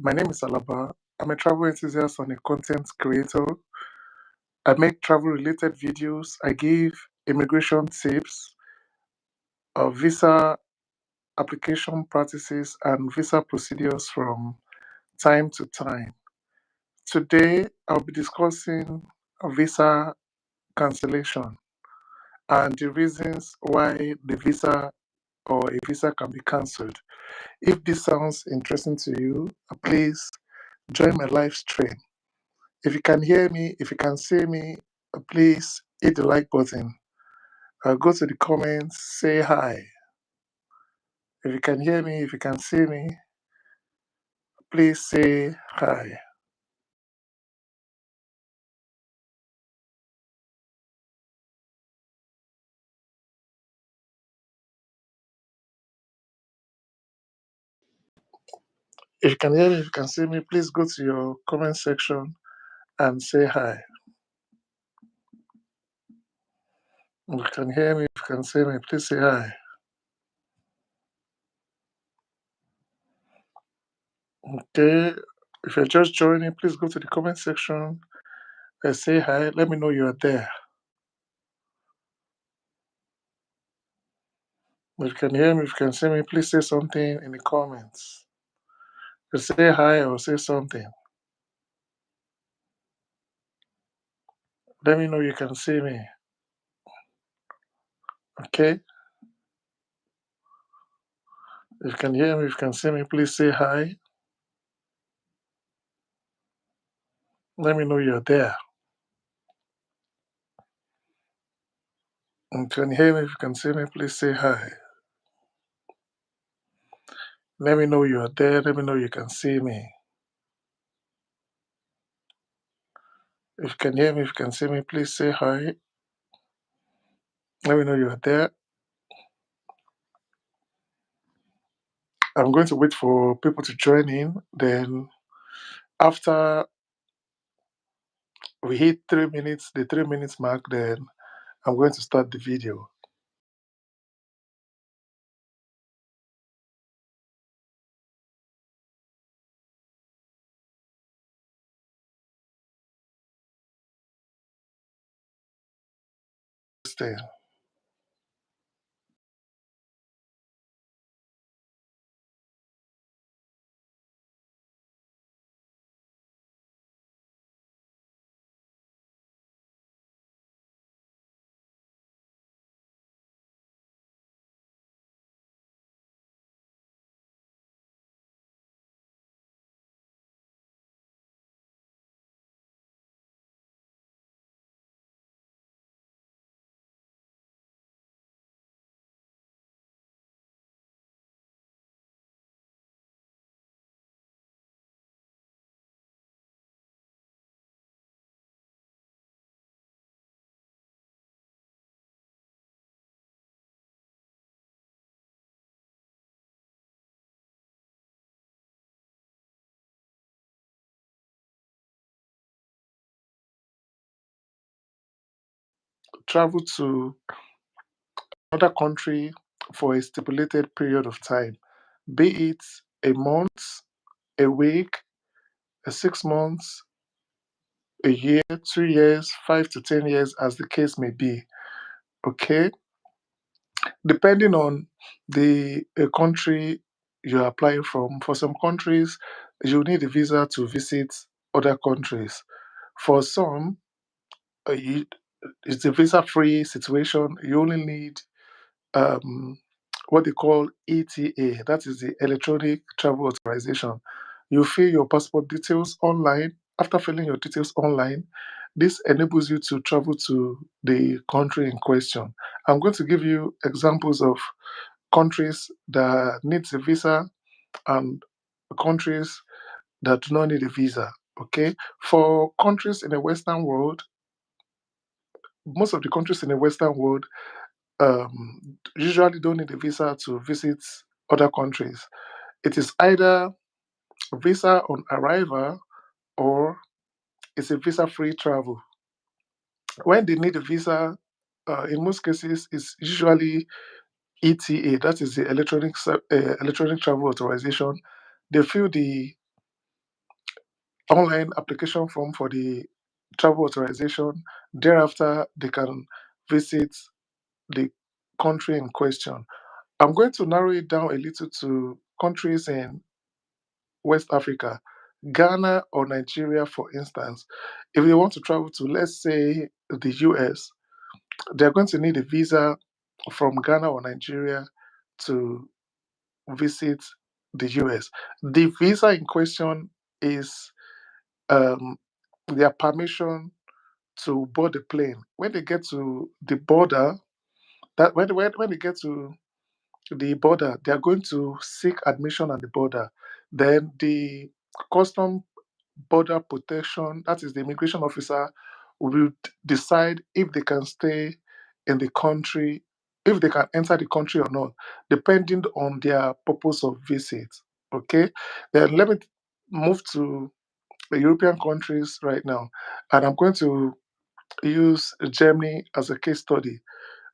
My name is Alaba. I'm a travel enthusiast and a content creator. I make travel related videos. I give immigration tips, visa application practices, and visa procedures from time to time. Today, I'll be discussing a visa cancellation and the reasons why the visa or a visa can be cancelled. If this sounds interesting to you, please join my live stream. If you can hear me, if you can see me, please hit the like button. Go to the comments, say hi. If you can hear me, if you can see me, please say hi. If you can hear me, if you can see me, please go to your comment section and say hi. If you can hear me, if you can see me, please say hi. Okay. If you're just joining, please go to the comment section and say hi. Let me know you're there. If you can hear me, if you can see me, please say something in the comments. Just say hi or say something. Let me know you can see me. Okay? If you can hear me, if you can see me, please say hi. Let me know you're there. If you can hear me, if you can see me, please say hi. Let me know you're there. Let me know you can see me. If you can hear me, if you can see me, please say hi. Let me know you're there. I'm going to wait for people to join in. Then after we hit 3 minutes, the 3 minutes mark, then I'm going to start the video. Stay. Travel to another country for a stipulated period of time, be it a month, a week, 6 months, a year, 2 years, 5 to 10 years, as the case may be. Okay, depending on the country you're applying from. For some countries, you need a visa to visit other countries. For some, you, it's a visa-free situation. You only need um, what they call ETA, that is the electronic travel authorization. You fill your passport details online. After filling your details online, this enables you to travel to the country in question. I'm going to give you examples of countries that needs a visa and countries that do not need a visa. Okay, for countries in the Western world, most of the countries in the Western world usually don't need a visa to visit other countries. It is either a visa on arrival or it's a visa free travel. When they need a visa, in most cases, it's usually ETA, that is the electronic travel authorization. They fill the online application form for the travel authorization. Thereafter, they can visit the country in question. I'm going to narrow it down a little to countries in West Africa, Ghana or Nigeria, for instance. If they want to travel to, let's say, the US, they're going to need a visa from Ghana or Nigeria to visit the US. The visa in question is um, their permission to board the plane. When they get to the border, that when they get to the border, they are going to seek admission at the border. Then the custom border protection, that is the immigration officer, will decide if they can stay in the country, if they can enter the country or not, depending on their purpose of visit. Okay, then let me move to the European countries right now, and I'm going to use Germany as a case study.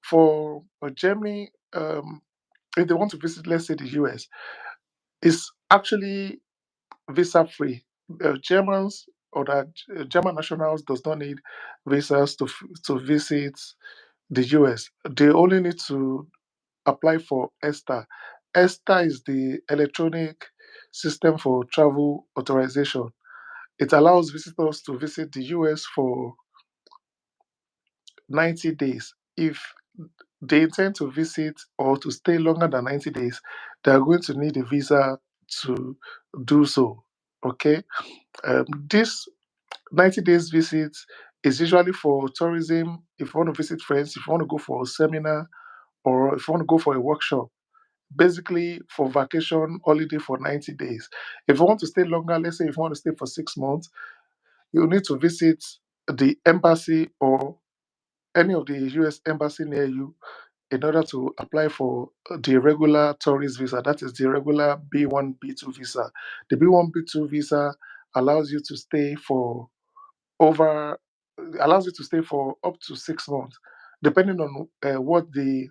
For Germany, if they want to visit, let's say the US, it's actually visa free. Germans or that German nationals does not need visas to visit the US. They only need to apply for ESTA. ESTA is the electronic system for travel authorization. It allows visitors to visit the US for 90 days. If they intend to visit or to stay longer than 90 days, they are going to need a visa to do so. Okay. This 90 days visit is usually for tourism, if you want to visit friends, if you want to go for a seminar, or if you want to go for a workshop. Basically, for vacation holiday for 90 days. If you want to stay longer, let's say if you want to stay for 6 months, you need to visit the embassy or any of the US embassy near you in order to apply for the regular tourist visa. That is the regular B1, B2 visa. The B1, B2 visa allows you to stay for over allows you to stay for up to 6 months, depending on what the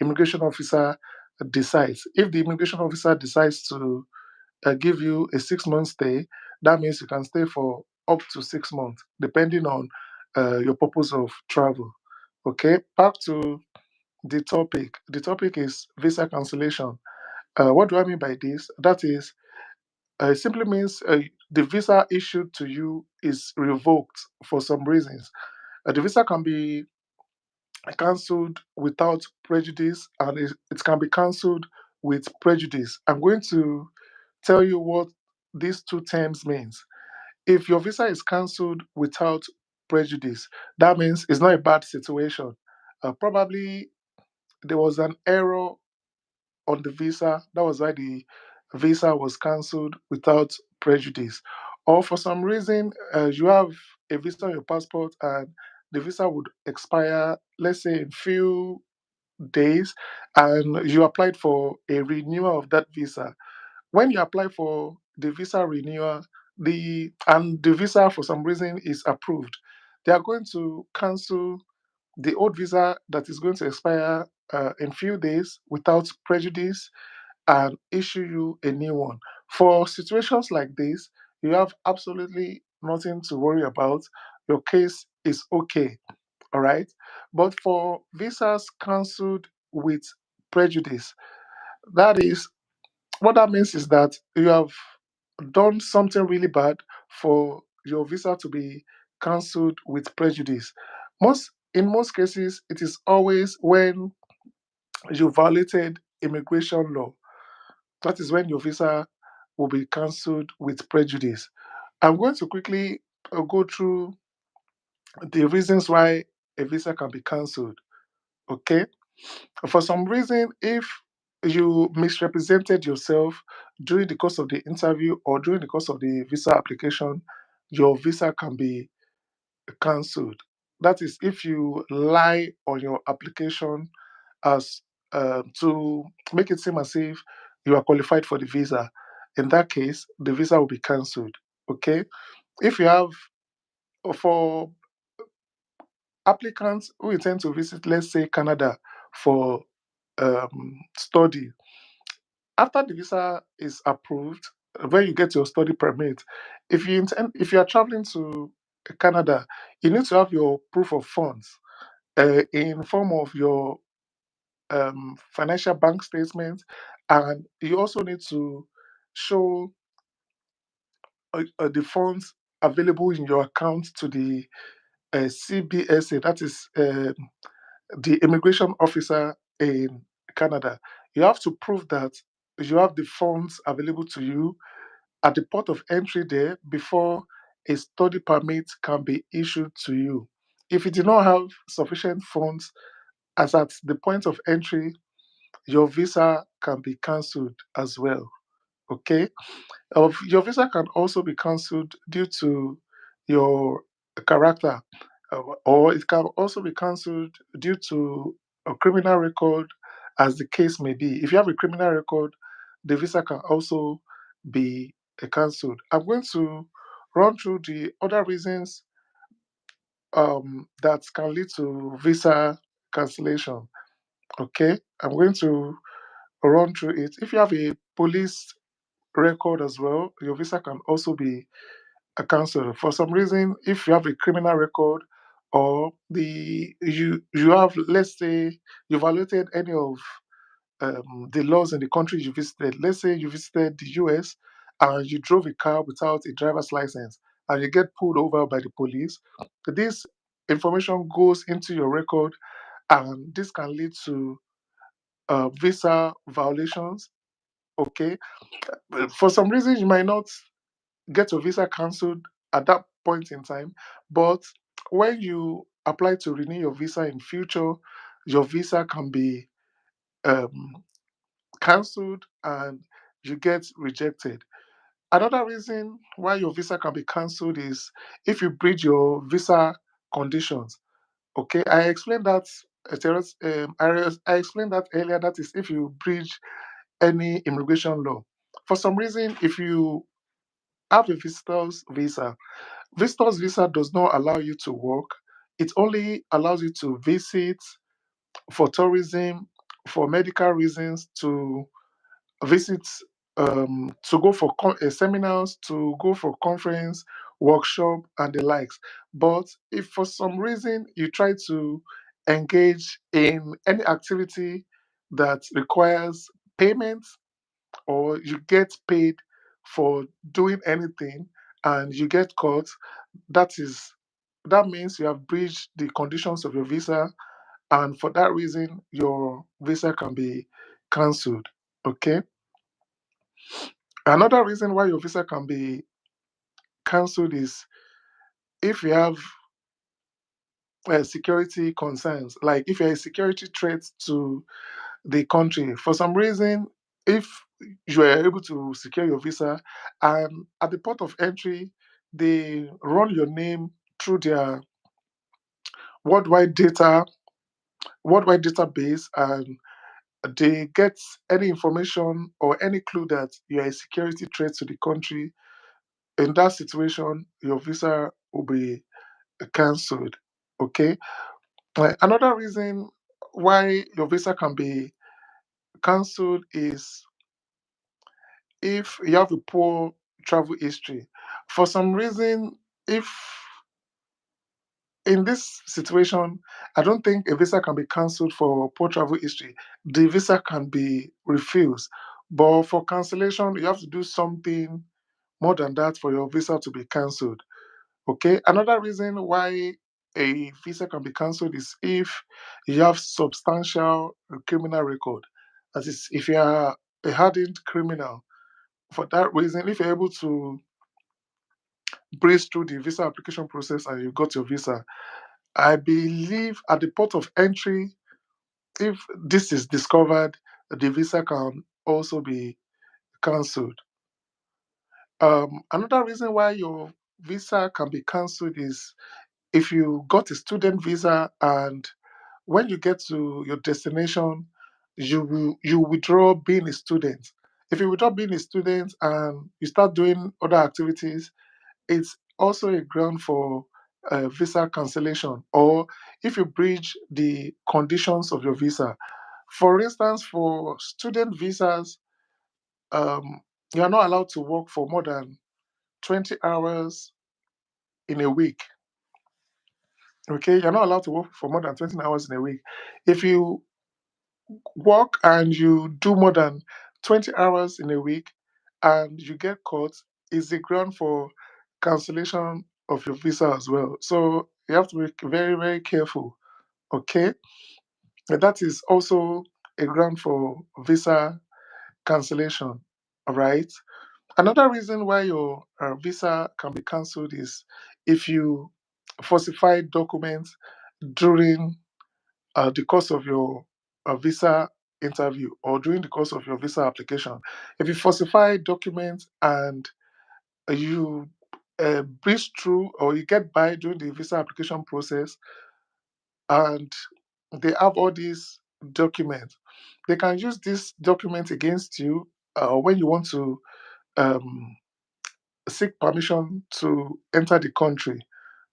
immigration officer decides. If the immigration officer decides to give you a 6 month stay, that means you can stay for up to 6 months, depending on your purpose of travel. Okay, back to the topic. The topic is visa cancellation. What do I mean by this? That is, it simply means the visa issued to you is revoked for some reasons. The visa can be cancelled without prejudice, and it can be cancelled with prejudice. I'm going to tell you what these two terms means. If your visa is cancelled without prejudice, that means it's not a bad situation. Probably there was an error on the visa. That was why the visa was cancelled without prejudice. Or for some reason, you have a visa on your passport and the visa would expire, let's say, in few days, and you applied for a renewal of that visa. When you apply for the visa renewal, the visa for some reason is approved, they are going to cancel the old visa that is going to expire in few days without prejudice and issue you a new one. For situations like this, you have absolutely nothing to worry about. Your case is okay, all right? But for visas cancelled with prejudice, that is what that means is that you have done something really bad for your visa to be cancelled with prejudice. In most cases, it is always when you violated immigration law. That is when your visa will be cancelled with prejudice. I'm going to quickly go through the reasons why a visa can be cancelled. Okay. For some reason, if you misrepresented yourself during the course of the interview or during the course of the visa application, your visa can be cancelled. That is, if you lie on your application as to make it seem as if you are qualified for the visa. In that case, the visa will be cancelled. Okay. If you have for applicants who intend to visit, let's say Canada for study, after the visa is approved, when you get your study permit, if you are traveling to Canada, you need to have your proof of funds in form of your financial bank statement, and you also need to show the funds available in your account to the CBSA, that is the immigration officer in Canada. You have to prove that you have the funds available to you at the port of entry there before a study permit can be issued to you. If you do not have sufficient funds as at the point of entry, your visa can be cancelled as well. Okay? Your visa can also be cancelled due to your character, or it can also be cancelled due to a criminal record, as the case may be. If you have a criminal record, the visa can also be cancelled. I'm going to run through the other reasons that can lead to visa cancellation. Okay, I'm going to run through it. If you have a police record as well, your visa can also be cancelled. For some reason, if you have a criminal record, or you have, let's say, you violated any of the laws in the country you visited. Let's say you visited the US and you drove a car without a driver's license and you get pulled over by the police. This information goes into your record, and this can lead to visa violations. Okay, for some reason you might not get your visa cancelled at that point in time, but when you apply to renew your visa in future, your visa can be um, cancelled and you get rejected. Another reason why your visa can be cancelled is if you breach your visa conditions. Okay, I explained that. I explained that earlier. That is, if you breach any immigration law. For some reason, if you have a visitor's visa does not allow you to work. It only allows you to visit for tourism, for medical reasons, to visit, to go for seminars, to go for conference, workshop, and the likes. But if for some reason you try to engage in any activity that requires payment, or you get paid for doing anything and you get caught, that means you have breached the conditions of your visa, and for that reason your visa can be cancelled. Okay, another reason why your visa can be cancelled is if you have security concerns, like if you're a security threat to the country. For some reason, if you are able to secure your visa and at the port of entry, they run your name through their worldwide data, worldwide database, and they get any information or any clue that you are a security threat to the country. In that situation, your visa will be cancelled. Okay. Another reason why your visa can be cancelled is if you have a poor travel history. For some reason, if in this situation, I don't think a visa can be cancelled for poor travel history. The visa can be refused. But for cancellation, you have to do something more than that for your visa to be cancelled. Okay. Another reason why a visa can be cancelled is if you have substantial criminal record. That is, if you are a hardened criminal. For that reason, if you're able to breeze through the visa application process and you got your visa, I believe at the port of entry, if this is discovered, the visa can also be cancelled. Another reason why your visa can be cancelled is if you got a student visa and when you get to your destination, you withdraw being a student. If you withdraw being a student and you start doing other activities, it's also a ground for visa cancellation, or if you breach the conditions of your visa. For instance, for student visas, You are not allowed to work for more than 20 hours in a week. Okay, you're not allowed to work for more than 20 hours in a week. If you work and you do more than 20 hours in a week and you get caught, is the ground for cancellation of your visa as well. So you have to be very, very careful. Okay, and that is also a ground for visa cancellation. All right. Another reason why your visa can be cancelled is if you falsify documents during the course of your visa interview or during the course of your visa application. If you falsify documents and you breeze through or you get by during the visa application process and they have all these documents, they can use this document against you when you want to um, seek permission to enter the country.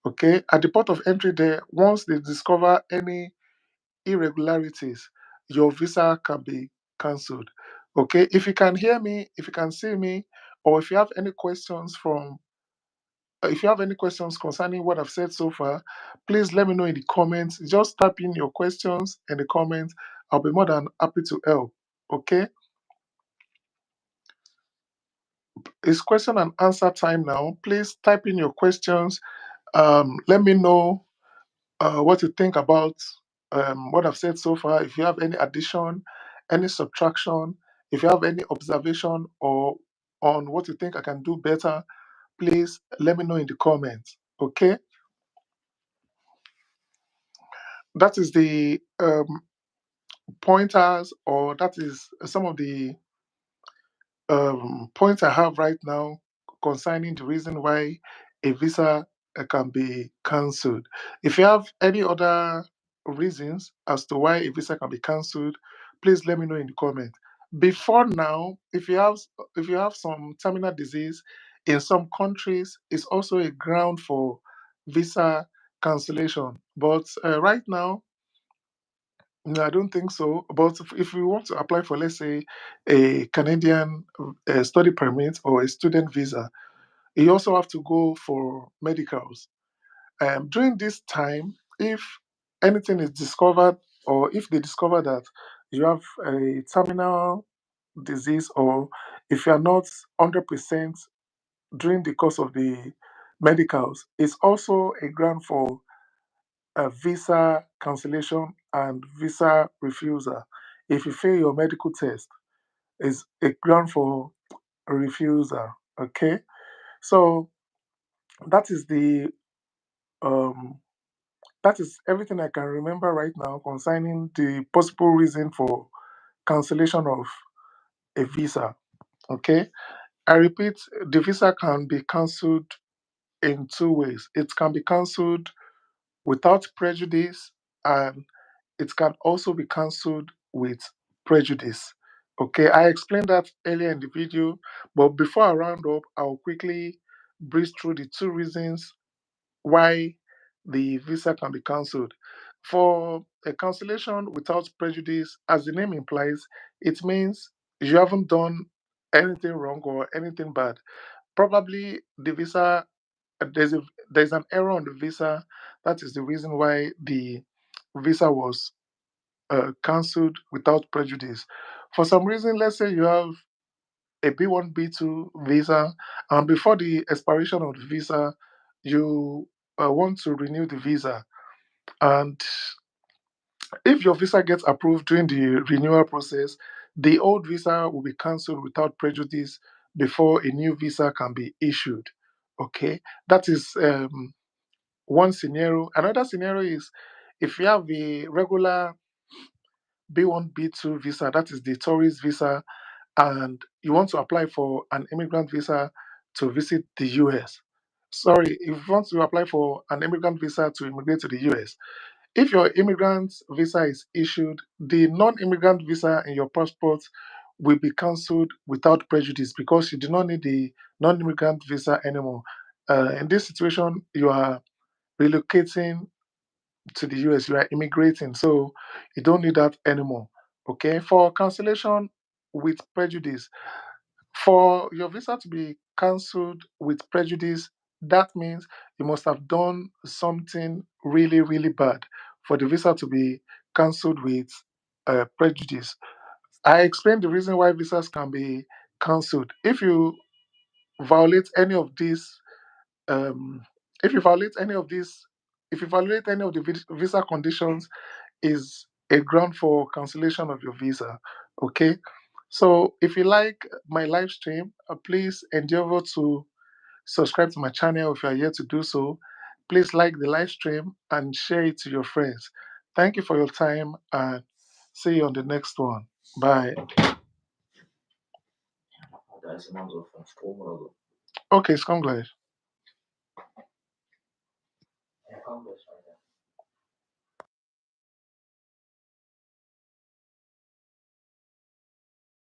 Okay, at the port of entry, there, once they discover any irregularities, your visa can be cancelled. Okay, if you can hear me, if you can see me, or if you have any questions from if you have any questions concerning what I've said so far, please let me know in the comments. Just type in your questions in the comments. I'll be more than happy to help. Okay, it's question and answer time now. Please type in your questions. Let me know what you think about what I've said so far. If you have any addition, any subtraction, if you have any observation or on what you think I can do better, please let me know in the comments. Okay, that is the pointers, or that is some of the points I have right now concerning the reason why a visa can be cancelled. If you have any other reasons as to why a visa can be cancelled, please let me know in the comment. Before now, if you have some terminal disease in some countries, it's also a ground for visa cancellation. But right now, no, I don't think so. But if you want to apply for, let's say, a Canadian study permit or a student visa, you also have to go for medicals. During this time, if anything is discovered, or if they discover that you have a terminal disease, or if you are not 100% during the course of the medicals, it's also a ground for visa cancellation and visa refusal. If you fail your medical test, is a ground for a refusal. Okay, so that is the um, that is everything I can remember right now concerning the possible reason for cancellation of a visa. Okay, I repeat, the visa can be cancelled in two ways. It can be cancelled without prejudice, and it can also be cancelled with prejudice. Okay, I explained that earlier in the video, but before I round up, I'll quickly breeze through the two reasons why the visa can be cancelled. For a cancellation without prejudice, as the name implies, it means you haven't done anything wrong or anything bad. Probably the visa, there's a there's an error on the visa. That is the reason why the visa was cancelled without prejudice. For some reason, let's say you have a B1, B2 visa, and before the expiration of the visa, you want to renew the visa. And if your visa gets approved during the renewal process, the old visa will be cancelled without prejudice before a new visa can be issued. Okay, that is one scenario. Another scenario is if you have a regular B1, B2 visa, that is the tourist visa, and you want to apply for an immigrant visa to visit the US. Sorry, if you want to apply for an immigrant visa to immigrate to the US, if your immigrant visa is issued, the non immigrant visa in your passport will be cancelled without prejudice because you do not need the non immigrant visa anymore. In this situation, you are relocating to the US, you are immigrating, so you don't need that anymore. Okay, for cancellation with prejudice, For your visa to be cancelled with prejudice, that means you must have done something really, really bad for the visa to be cancelled with prejudice. I explained the reason why visas can be cancelled. Violate any of these, um, if you violate any of these, if you violate any of the visa conditions, is a ground for cancellation of your visa. Okay. So if you like my live stream, please endeavor to subscribe to my channel if you are yet to do so. Please like the live stream and share it to your friends. Thank you for your time and see you on the next one. Bye. Okay, it's gleich.